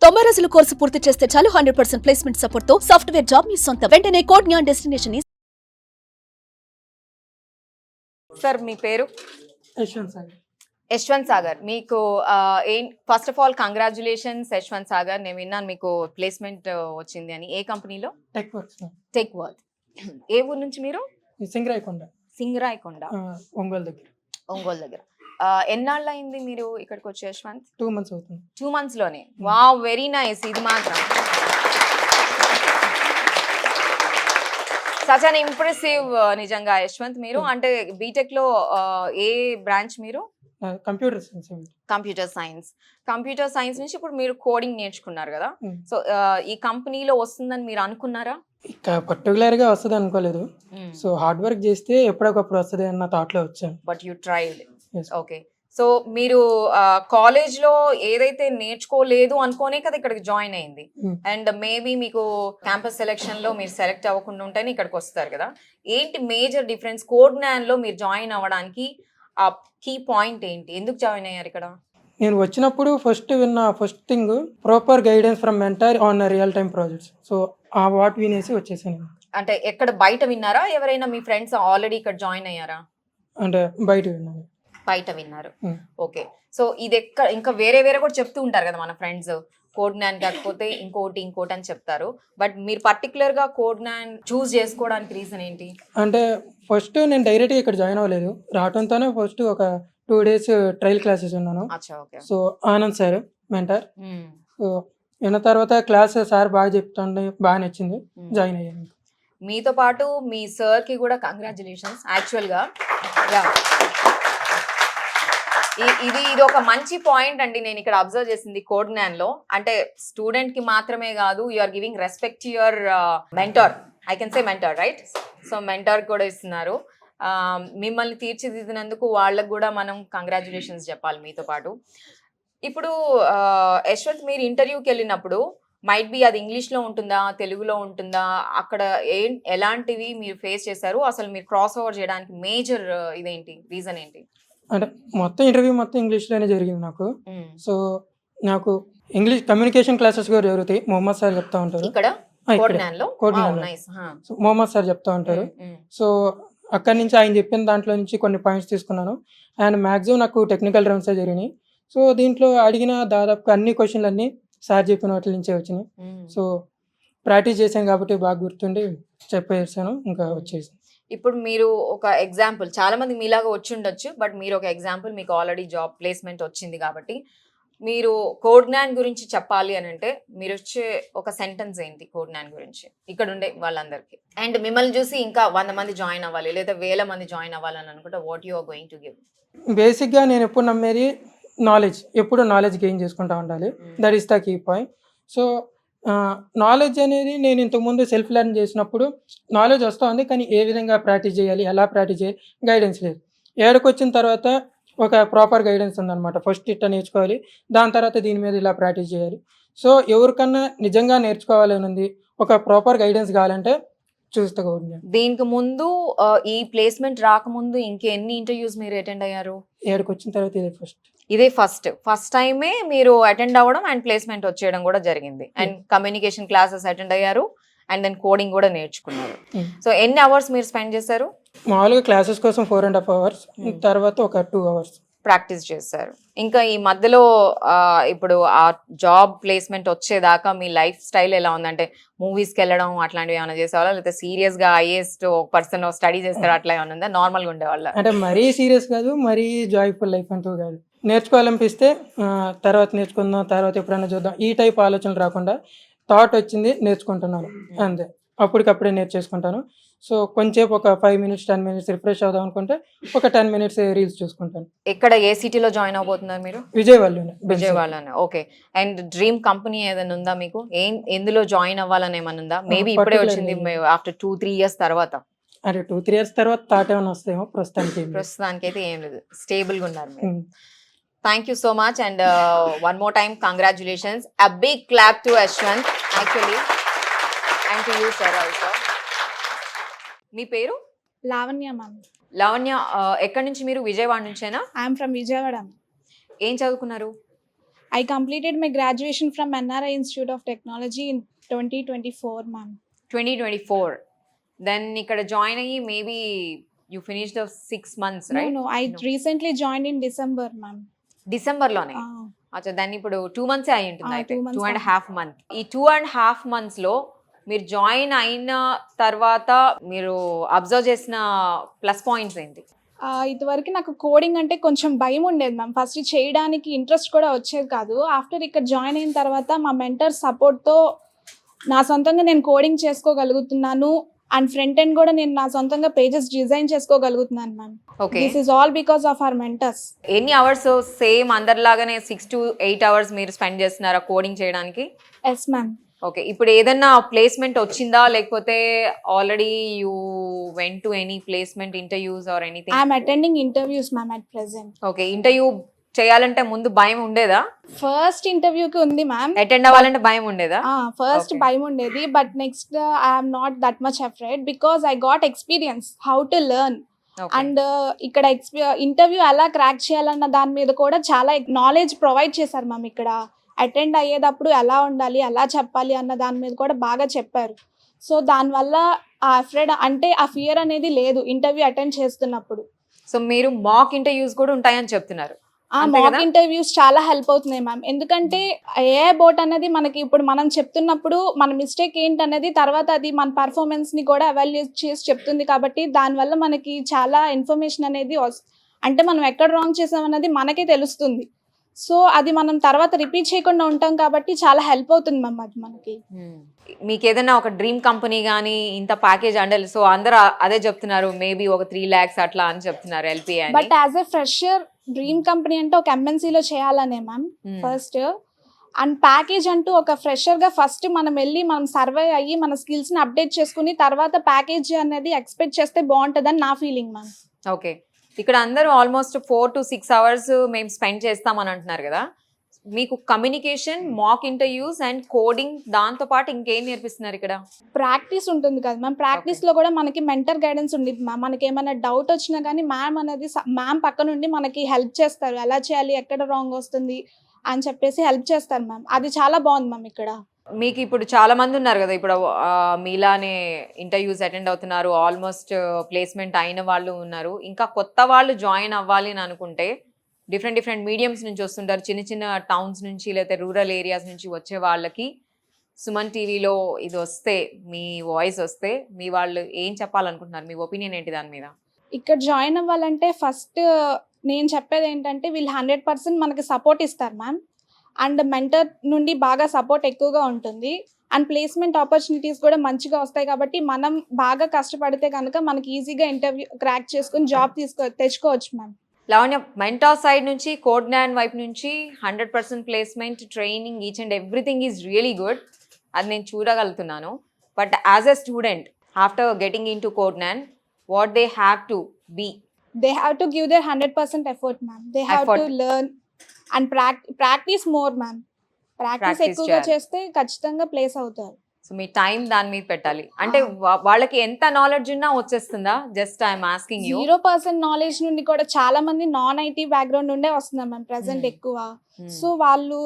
90 రోజుల కోర్సు పూర్తి చేస్తే చాలు 100% ప్లేస్మెంట్ సపోర్ట్ తో సాఫ్ట్వేర్ జాబ్ మీ సొంతం. వెంటనే కోడ్ జ్ఞాన్ డెస్టినేషన్ సార్ మీ పేరు? యశ్వంత్ సాగర్. యశ్వంత్ సాగర్. మీకు first of all congratulations Yashwanth Sagar. నేను విన్నాను మీకు ప్లేస్మెంట్ వచ్చింది అని. ఏ కంపెనీలో? Tech works. Tech work. ఏ ఊరు నుంచి మీరు? సింగరాయకొండ. సింగరాయకొండ, ఒంగోలు దగ్గర. ఒంగోలు దగ్గర. ఎన్నాళ్ళు అయింది మీరు ఇక్కడికి వచ్చి యశ్వంత్? 2 months అవుతుంది. 2 months లోనే. Wow, very nice. ఇది మాత్రం సచ్ అన్ ఇంప్రెసివ్. నిజంగా యశ్వంత్ మీరు అంటే బీటెక్ లో ఏ బ్రాంచ్ మీరు? Computer science. కంప్యూటర్ సైన్స్ నుంచి ఇప్పుడు మీరు కోడింగ్ నేర్చుకున్నారు కదా. సో ఈ కంపెనీలో వస్తుందని మీరు అనుకున్నారా? ఇక పర్టికులర్ గా వస్తుంది అనుకోలేదు. సో హార్డ్ వర్క్ చేస్తే ఎప్పటికప్పుడు వస్తుంది అన్న థాట్ లో వచ్చాను. But you tried. Okay. So మీరు కాలేజ్ లో ఏదైతే నేర్చుకోలేదు అనుకోనే కదా ఇక్కడికి జాయిన్ అయింది. అండ్ మేబీ మీకు క్యాంపస్ సెలెక్షన్ లో మీరు సెలెక్ట్ అవ్వకుండా ఉంటేనే ఇక్కడికి వస్తారు కదా. ఏంటి మేజర్ డిఫరెన్స్ కోడ్ జ్ఞాన్ లో మీరు జాయిన్ అవ్వడానికి? ఆ కీ పాయింట్ ఏంటి? ఎందుకు జాయిన్ అయ్యారు ఇక్కడ? నేను వచ్చినప్పుడు first thing proper guidance from mentor on real time projects. So ఆ వాట్ వినేసి వచ్చేసాను. అంటే ఎక్కడ బయట విన్నారా? ఎవరైనా మీ ఫ్రెండ్స్ ఆల్రెడీ ఇక్కడ జాయిన్ అయ్యారా? అంటే బయట విన్నాను. బయట విన్నారు. ఓకే. సో ఇది ఇంకా వేరే కూడా చెప్తూ ఉంటారు కదా మన ఫ్రెండ్స్, కోడ్ జ్ఞాన్ కాకపోతే ఇంకోటి అని చెప్తారు. బట్ మీరు పర్టికులర్ గా కోడ్ జ్ఞాన్ చూస్ చేసుకోవడానికి రీజన్ ఏంటి? అంటే ఫస్ట్ నేను డైరెక్ట్గా ఇక్కడ జాయిన్ అవ్వలేదు. రావడంతోనే ఫస్ట్ ఒక 2 days ట్రయల్ క్లాసెస్ ఉన్నాను. So Anand sir mentor. So విన్న తర్వాత క్లాస్ సార్ బాగా చెప్తుండే, బాగా నచ్చింది, జాయిన్ అయ్యాను. మీతో పాటు మీ సార్ కి కూడా కంగ్రాచులేషన్స్. యాక్చువల్ గా ఇది ఒక మంచి పాయింట్ అండి. నేను ఇక్కడ అబ్జర్వ్ చేసింది కోడ్ జ్ఞాన్ లో, అంటే స్టూడెంట్ కి మాత్రమే కాదు, you are giving respect to your mentor. I can say mentor, right? So mentor కూడా ఇస్తున్నారు. మిమ్మల్ని తీర్చిదిద్దినందుకు వాళ్ళకు కూడా మనం కంగ్రాచులేషన్స్ చెప్పాలి మీతో పాటు. ఇప్పుడు యశ్వంత్ మీరు ఇంటర్వ్యూకి వెళ్ళినప్పుడు మైట్ బి అది ఇంగ్లీష్లో ఉంటుందా, తెలుగులో ఉంటుందా, అక్కడ ఎలాంటివి మీరు ఫేస్ చేశారు? అసలు మీరు క్రాస్ ఓవర్ చేయడానికి మేజర్ ఇదేంటి, రీజన్ ఏంటి? అంటే ఇంటర్వ్యూ మొత్తం ఇంగ్లీష్లోనే జరిగింది నాకు. సో నాకు ఇంగ్లీష్ కమ్యూనికేషన్ క్లాసెస్ కూడా జరుగుతాయి. మొహమ్మద్ సార్ చెప్తా ఉంటారు. ఇక్కడ మొహమ్మద్ సార్ చెప్తా ఉంటారు. సో అక్కడి నుంచి ఆయన చెప్పిన దాంట్లో నుంచి కొన్ని పాయింట్స్ తీసుకున్నాను. అండ్ మ్యాక్సిమం నాకు టెక్నికల్ రౌండ్స్ జరిగినాయి. సో దీంట్లో అడిగిన దాదాపు అన్ని క్వశ్చన్లు అన్నీ సార్ చెప్పిన వాటి నుంచే వచ్చినాయి. సో ప్రాక్టీస్ చేశాను కాబట్టి బాగా గుర్తుండి చెప్పేసాను, ఇంకా వచ్చేసి. ఇప్పుడు మీరు ఒక ఎగ్జాంపుల్, చాలా మంది మీలాగా వచ్చి ఉండొచ్చు, బట్ మీరు ఒక ఎగ్జాంపుల్, మీకు ఆల్రెడీ జాబ్ ప్లేస్మెంట్ వచ్చింది కాబట్టి మీరు కోడ్ జ్ఞాన్ గురించి చెప్పాలి అని అంటే మీరు వచ్చే ఒక సెంటెన్స్ ఏంటి కోడ్ జ్ఞాన్ గురించి ఇక్కడ ఉండే వాళ్ళందరికీ? అండ్ మిమ్మల్ని చూసి ఇంకా 100 మంది జాయిన్ అవ్వాలి లేదా 1000 మంది జాయిన్ అవ్వాలని అనుకుంటే what you are going to give? బేసిక్గా నేను ఎప్పుడు నమ్మేది ఎప్పుడు నాలెడ్జ్ గెయిన్ చేసుకుంటూ ఉండాలి. That is the key point. So knowledge అనేది నేను ఇంతకుముందు సెల్ఫ్ లెర్న్ చేసినప్పుడు నాలెడ్జ్ వస్తూ ఉంది, కానీ ఏ విధంగా ప్రాక్టీస్ చేయాలి, ఎలా ప్రాక్టీస్ చేయాలి, గైడెన్స్ లేదు. ఏడకు వచ్చిన తర్వాత ఒక ప్రాపర్ గైడెన్స్ ఉందన్నమాట. ఫస్ట్ ఇట్లా నేర్చుకోవాలి, దాని తర్వాత దీని మీద ఇలా ప్రాక్టీస్ చేయాలి. సో ఎవరికన్నా నిజంగా నేర్చుకోవాలని ఉంది, ఒక ప్రాపర్ గైడెన్స్ కావాలంటే చూసుకోండి. దీనికి ముందు ఈ ప్లేస్మెంట్ రాకముందు ఇంకెన్ని ఇంటర్వ్యూస్ మీరు అటెండ్ అయ్యారు? ఏడకు వచ్చిన తర్వాత ఇదే ఫస్ట్ టైమే మీరు అటెండ్ అవ్వడం అండ్ ప్లేస్మెంట్ వచ్చేయడం కూడా జరిగింది. అండ్ కమ్యూనికేషన్ క్లాసెస్ అటెండ్ అయ్యారు అండ్ దెన్ కోడింగ్ కూడా నేర్చుకున్నారు. సో ఎన్ని అవర్స్ మీరు స్పెండ్ చేశారు? మామూలుగా క్లాసెస్ కోసం 4.5 hours, తర్వాత ఒక 2 hours ప్రాక్టీస్ చేశారు. ఇంకా ఈ మధ్యలో ఇప్పుడు ఆ జాబ్ ప్లేస్మెంట్ వచ్చేదాకా మీ లైఫ్ స్టైల్ ఎలా ఉందంటే మూవీస్కి వెళ్ళడం అట్లాంటివి ఏమైనా చేసేవాళ్ళ, లేకపోతే సీరియస్ గా ఐఏఎస్ పర్సన్ స్టడీ చేస్తారు అట్లా ఏమైనా ఉందా? నార్మల్గా ఉండేవాళ్ళ? అంటే మరీ సీరియస్ కాదు, మరీ జాయ్ఫుల్ లైఫ్ అంటూ కాదు. నేర్చుకోవాలనిపిస్తే తర్వాత నేర్చుకుందాం, తర్వాత ఎప్పుడైనా చూద్దాం, ఈ టైప్ ఆలోచనలు రాకుండా థాట్ వచ్చింది నేర్చుకుంటున్నాను అంతే, అప్పటికప్పుడే నేర్చేసుకుంటాను. సో కొంచెం ఒక 5 minutes 10 minutes రిఫ్రెష్ అవుదాం అనుకుంటే ఒక 10 minutes రీల్స్ చూసుకుంటాను. ఎక్కడ, ఏ సిటీలో జాయిన్ అవబోతున్నారు మీరు? విజయవాడలోనే. ఓకే. అండ్ డ్రీమ్ కంపెనీ ఏదైనా ఉందా మీకు? ఎందులో జాయిన్ అవ్వాలని ఏమైనా ఉందా? మేబీ ఇప్పుడే వచ్చింది, ఆఫ్టర్ 2-3 years తర్వాత? అంటే 2-3 years తర్వాత థాట్ ఏమైనా వస్తాయేమో, ప్రస్తుతానికి అయితే ఏం లేదు, స్టేబుల్ గా ఉన్నారు మీరు. Thank you so much and one more time congratulations. A big clap to Ashwant actually and to you sir also. మీ పేరు? లావణ్య మ్యామ్. లావణ్య, ఎక్కడి నుంచి మీరు? విజయవాడ నుంచేనా? I'm from Vijayawada. ఏం చదువుకున్నారు? I completed my graduation from NRI Institute of Technology in 2024, ma'am. 2024. Then ఇక్కడ join అయ్యి maybe you finish the 6 months, No, right? no, I recently joined in December, ma'am. డిసెంబర్లోనే. Ah, అచ్చా, దాన్ని ఇప్పుడు 2 months అయి ఉంటుంది అయితే 2 months 2.5 months. ఈ 2.5 months లో మీరు జాయిన్ అయిన తర్వాత మీరు అబ్జర్వ్ చేసిన ప్లస్ పాయింట్స్ ఏంటి? ఇదివరకు నాకు కోడింగ్ అంటే కొంచెం భయం ఉండేది మ్యామ్. ఫస్ట్ చేయడానికి ఇంట్రెస్ట్ కూడా వచ్చేది కాదు. ఆఫ్టర్ ఇక్కడ జాయిన్ అయిన తర్వాత మా మెంటర్ సపోర్ట్తో నా సొంతంగా నేను కోడింగ్ చేసుకోగలుగుతున్నాను. అండ్ ఫ్రంట్ ఎండ్ కూడా నేను నా సొంతంగా పేజెస్ డిజైన్ చేసుకోగలుగుతున్నాను ma'am. Okay, this is all because of our mentors. ఎన్ని అవర్స్ సేమ్ అందరిలాగానే 6 to 8 hours మీరు స్పెండ్ చేస్తున్నారా కోడింగ్ చేయడానికి? Yes ma'am. ఓకే, ఇప్పుడు ఏదన్నా ప్లేస్మెంట్ వచ్చిందా, లేకపోతే already you went to any placement interviews or anything? I'm attending interviews ma'am at present. Okay, interview చేయాలంటే ముందు భయం ఉండేదా? ఫస్ట్ ఇంటర్వ్యూకి ఉంది మ్యామ్. అటెండ్ అవ్వాలంటే భయం ఉండేదా? First Okay. భయం ఉండేది, but next I'm not that much afraid because I got experience how to learn. Okay. And ఇక్కడ ఇంటర్వ్యూ ఎలా క్రాక్ చేయాలన్న దాని మీద కూడా చాలా నాలెడ్జ్ ప్రొవైడ్ చేశారు మ్యామ్. ఇక్కడ అటెండ్ అయ్యేటప్పుడు ఎలా ఉండాలి, ఎలా చెప్పాలి అన్న దాని మీద కూడా బాగా చెప్పారు. సో దానివల్ల ఆ అఫ్రైడ్ అంటే ఆ ఫియర్ అనేది లేదు ఇంటర్వ్యూ అటెండ్ చేస్తున్నప్పుడు. సో మీరు మాక్ ఇంటర్వ్యూస్ కూడా ఉంటాయని చెప్తున్నారు. అంతే మాక్ కదా? ఇంటర్వ్యూస్ చాలా హెల్ప్ అవుతున్నాయి మ్యామ్. ఎందుకంటే ఏ బోట్ అనేది మనకి ఇప్పుడు మనం చెప్తున్నప్పుడు మన మిస్టేక్ ఏంటనేది తర్వాత అది మన పర్ఫార్మెన్స్ ని కూడా ఎవాల్యుయేట్ చేసి చెప్తుంది. కాబట్టి దానివల్ల మనకి చాలా ఇన్ఫర్మేషన్ అనేది అంటే మనం ఎక్కడ రాంగ్ చేసామన్నది మనకే తెలుస్తుంది. సో అది మనం తర్వాత రిపీట్ చేయకుండా ఉంటాం కాబట్టి చాలా హెల్ప్ అవుతుంది మ్యామ్ అది మనకి. మీకు ఏదైనా ఒక డ్రీమ్ కంపెనీ కానీ ఇంత ప్యాకేజ్ అండల్, సో అందరూ అదే చెప్తున్నారు, మేబీ ఒక 3 lakhs అట్లా అని చెప్తున్నారు ఎల్పి అని. But as a fresher dream company అంటే ఒక ఎంఎన్సీలో చేయాలనే మ్యామ్ ఫస్ట్. అండ్ ప్యాకేజ్ అంటూ ఒక ఫ్రెషర్గా ఫస్ట్ మనం వెళ్ళి మనం సర్వే అయ్యి మన స్కిల్స్ని అప్డేట్ చేసుకుని తర్వాత ప్యాకేజ్ అనేది ఎక్స్పెక్ట్ చేస్తే బాగుంటుందని నా ఫీలింగ్ మ్యామ్. ఓకే, ఇక్కడ అందరూ ఆల్మోస్ట్ 4 to 6 hours మేము స్పెండ్ చేస్తామని అంటున్నారు కదా. మీకు communication, mock interviews and coding దాంతో పాటు ఇంకేం నేర్పిస్తున్నారు ఇక్కడ? ప్రాక్టీస్ ఉంటుంది కదా మ్యామ్. ప్రాక్టీస్లో కూడా మనకి మెంటర్ గైడెన్స్ ఉండేది మ్యామ్. మనకి ఏమైనా డౌట్ వచ్చినా కానీ మ్యామ్ అనేది మ్యామ్ పక్క నుండి మనకి హెల్ప్ చేస్తారు. ఎలా చేయాలి, ఎక్కడ రాంగ్ వస్తుంది అని చెప్పేసి హెల్ప్ చేస్తారు మ్యామ్. అది చాలా బాగుంది మ్యామ్ ఇక్కడ. మీకు ఇప్పుడు చాలా మంది ఉన్నారు కదా, ఇప్పుడు మీలానే ఇంటర్వ్యూస్ అటెండ్ అవుతున్నారు, ఆల్మోస్ట్ ప్లేస్మెంట్ అయిన వాళ్ళు ఉన్నారు, ఇంకా కొత్త వాళ్ళు జాయిన్ అవ్వాలి అని అనుకుంటే డిఫరెంట్ మీడియమ్స్ నుంచి వస్తుంటారు, చిన్న చిన్న టౌన్స్ నుంచి లేకపోతే రూరల్ ఏరియాస్ నుంచి వచ్చే వాళ్ళకి సుమన్ టీవీలో ఇది వస్తే, మీ వాయిస్ వస్తే మీ వాళ్ళు ఏం చెప్పాలనుకుంటున్నారు? మీ ఒపీనియన్ ఏంటి దాని మీద? ఇక్కడ జాయిన్ అవ్వాలంటే ఫస్ట్ నేను చెప్పేది ఏంటంటే వీళ్ళు 100% మనకి సపోర్ట్ ఇస్తారు మ్యామ్. అండ్ మెంటర్ నుండి బాగా సపోర్ట్ ఎక్కువగా ఉంటుంది. అండ్ ప్లేస్మెంట్ ఆపర్చునిటీస్ కూడా మంచిగా వస్తాయి. కాబట్టి మనం బాగా కష్టపడితే కనుక మనకి ఈజీగా ఇంటర్వ్యూ క్రాక్ చేసుకుని జాబ్ తెచ్చుకోవచ్చు మ్యామ్. లావణ్య, మెంటార్ సైడ్ నుంచి, కోడ్నాన్ వైపు నుంచి 100% placement, training, each and everything is really good. అది నేను చూడగలుగుతున్నాను. But as a student after getting into Codegnan, what they have to be? They have to give their 100% effort, ma'am. They have Effort. to learn and practice more, ma'am. Practice Practice ఎక్కువగా చేయాలి. చేస్తే ఖచ్చితంగా place అవుతారు. So మీ time దాని మీద పెట్టాలి. అంటే వాళ్ళకి ఎంత నాలెడ్జ్ ఉన్నా వచ్చేస్తుందా? Just I'm asking you. 0% knowledge నుండి కూడా చాలా మంది నాన్ ఐటీ బ్యాక్గ్రౌండ్ నుండే వస్తున్నారు మ్యామ్ ప్రెసెంట్ ఎక్కువ. సో వాళ్ళు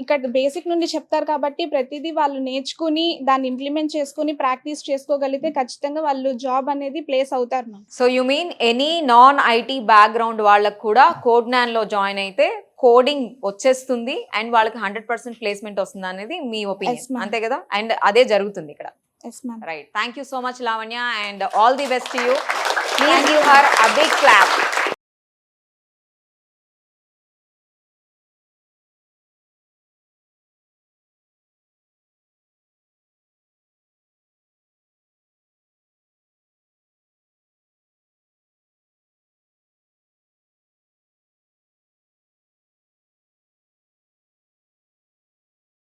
ఇక్కడ బేసిక్ నుండి చెప్తారు కాబట్టి ప్రతిదీ వాళ్ళు నేర్చుకుని దాన్ని ఇంప్లిమెంట్ చేసుకుని ప్రాక్టీస్ చేసుకోగలిగితే ఖచ్చితంగా వాళ్ళు జాబ్ అనేది ప్లేస్ అవుతారు ma'am. So you mean any non IT background వాళ్ళకు కూడా కోడ్నాన్ లో జాయిన్ అయితే కోడింగ్ వచ్చేస్తుంది అండ్ వాళ్ళకి 100% ప్లేస్మెంట్ వస్తుంది అనేది మీ Yes, ఒపీనియన్, ma'am. అంతే కదా? అండ్ అదే జరుగుతుంది ఇక్కడ. Yes ma'am. Right, thank you so much Lavanya and all the best to you. Please give her a big clap.